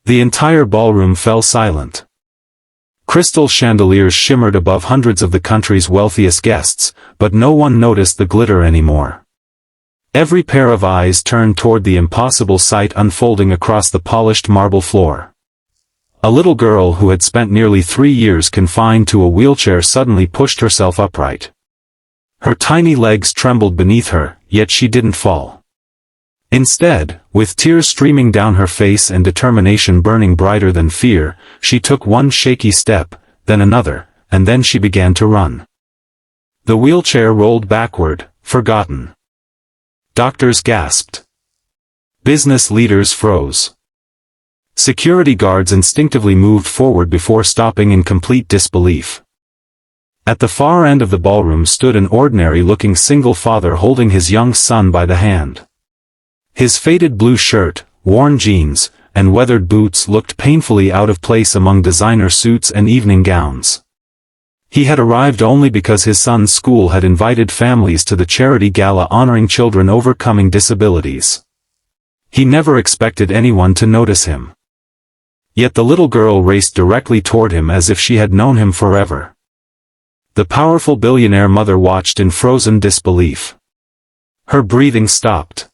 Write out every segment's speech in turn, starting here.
The entire ballroom fell silent. Crystal chandeliers shimmered above hundreds of the country's wealthiest guests, but no one noticed the glitter anymore. Every pair of eyes turned toward the impossible sight unfolding across the polished marble floor. A little girl who had spent nearly 3 years confined to a wheelchair suddenly pushed herself upright. Her tiny legs trembled beneath her, yet she didn't fall. Instead, with tears streaming down her face and determination burning brighter than fear, she took one shaky step, then another, and then she began to run. The wheelchair rolled backward, forgotten. Doctors gasped. Business leaders froze. Security guards instinctively moved forward before stopping in complete disbelief. At the far end of the ballroom stood an ordinary-looking single father holding his young son by the hand. His faded blue shirt, worn jeans, and weathered boots looked painfully out of place among designer suits and evening gowns. He had arrived only because his son's school had invited families to the charity gala honoring children overcoming disabilities. He never expected anyone to notice him. Yet the little girl raced directly toward him as if she had known him forever. The powerful billionaire mother watched in frozen disbelief. Her breathing stopped.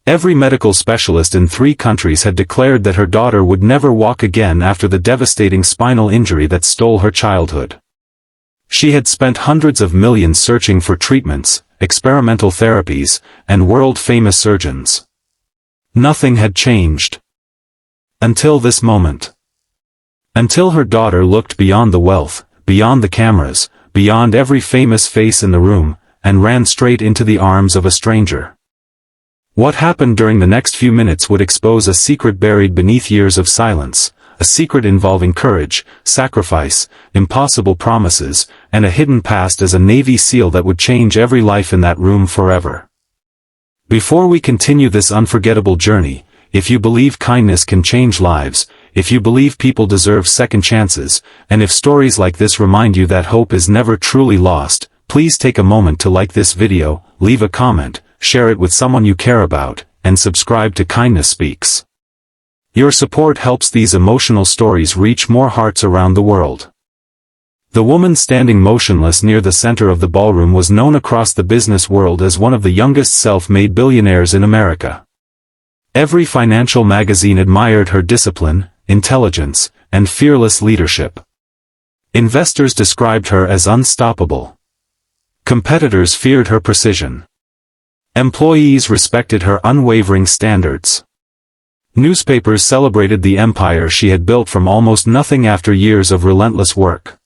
Every medical specialist in 3 countries had declared that her daughter would never walk again after the devastating spinal injury that stole her childhood. She had spent hundreds of millions searching for treatments, experimental therapies, and world-famous surgeons. Nothing had changed. Until this moment. Until her daughter looked beyond the wealth, beyond the cameras, beyond every famous face in the room, and ran straight into the arms of a stranger. What happened during the next few minutes would expose a secret buried beneath years of silence, a secret involving courage, sacrifice, impossible promises, and a hidden past as a Navy SEAL that would change every life in that room forever. Before we continue this unforgettable journey, if you believe kindness can change lives, if you believe people deserve second chances, and if stories like this remind you that hope is never truly lost, please take a moment to like this video, leave a comment, share it with someone you care about, and subscribe to Kindness Speaks. Your support helps these emotional stories reach more hearts around the world. The woman standing motionless near the center of the ballroom was known across the business world as one of the youngest self-made billionaires in America. Every financial magazine admired her discipline, intelligence, and fearless leadership. Investors described her as unstoppable. Competitors feared her precision. Employees respected her unwavering standards. Newspapers celebrated the empire she had built from almost nothing after years of relentless work.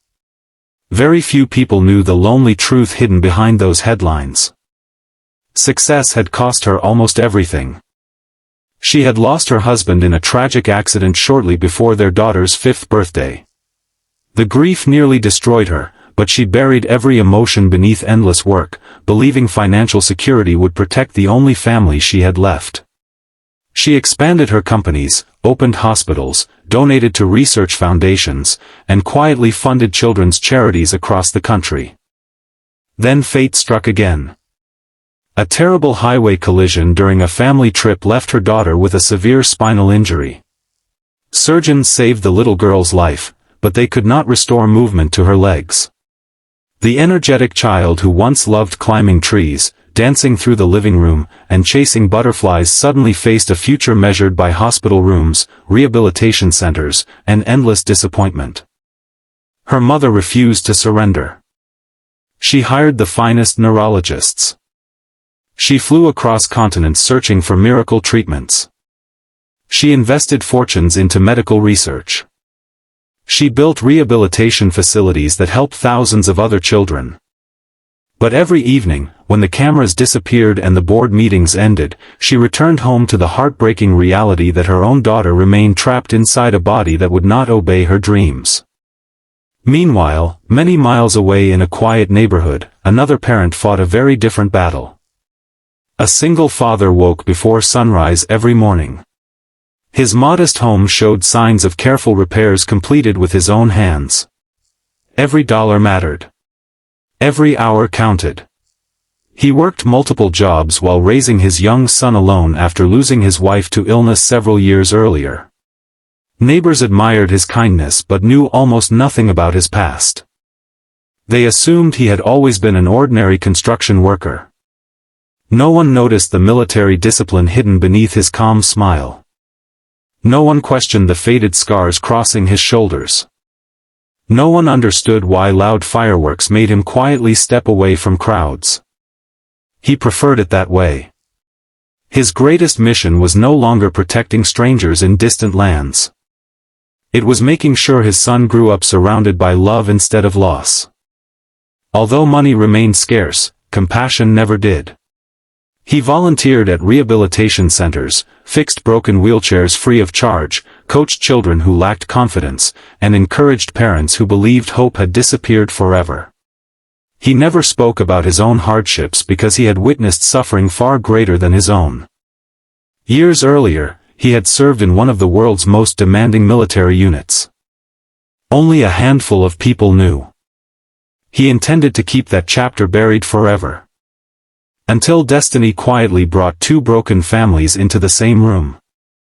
Very few people knew the lonely truth hidden behind those headlines. Success had cost her almost everything. She had lost her husband in a tragic accident shortly before their daughter's 5th birthday. The grief nearly destroyed her, but she buried every emotion beneath endless work, believing financial security would protect the only family she had left. She expanded her companies, opened hospitals, donated to research foundations, and quietly funded children's charities across the country. Then fate struck again. A terrible highway collision during a family trip left her daughter with a severe spinal injury. Surgeons saved the little girl's life, but they could not restore movement to her legs. The energetic child who once loved climbing trees, dancing through the living room, and chasing butterflies suddenly faced a future measured by hospital rooms, rehabilitation centers, and endless disappointment. Her mother refused to surrender. She hired the finest neurologists. She flew across continents searching for miracle treatments. She invested fortunes into medical research. She built rehabilitation facilities that helped thousands of other children. But every evening, when the cameras disappeared and the board meetings ended, she returned home to the heartbreaking reality that her own daughter remained trapped inside a body that would not obey her dreams. Meanwhile, many miles away in a quiet neighborhood, another parent fought a very different battle. A single father woke before sunrise every morning. His modest home showed signs of careful repairs completed with his own hands. Every dollar mattered. Every hour counted. He worked multiple jobs while raising his young son alone after losing his wife to illness several years earlier. Neighbors admired his kindness but knew almost nothing about his past. They assumed he had always been an ordinary construction worker. No one noticed the military discipline hidden beneath his calm smile. No one questioned the faded scars crossing his shoulders. No one understood why loud fireworks made him quietly step away from crowds. He preferred it that way. His greatest mission was no longer protecting strangers in distant lands. It was making sure his son grew up surrounded by love instead of loss. Although money remained scarce, compassion never did. He volunteered at rehabilitation centers, fixed broken wheelchairs free of charge, coached children who lacked confidence, and encouraged parents who believed hope had disappeared forever. He never spoke about his own hardships because he had witnessed suffering far greater than his own. Years earlier, he had served in one of the world's most demanding military units. Only a handful of people knew. He intended to keep that chapter buried forever. Until destiny quietly brought two broken families into the same room.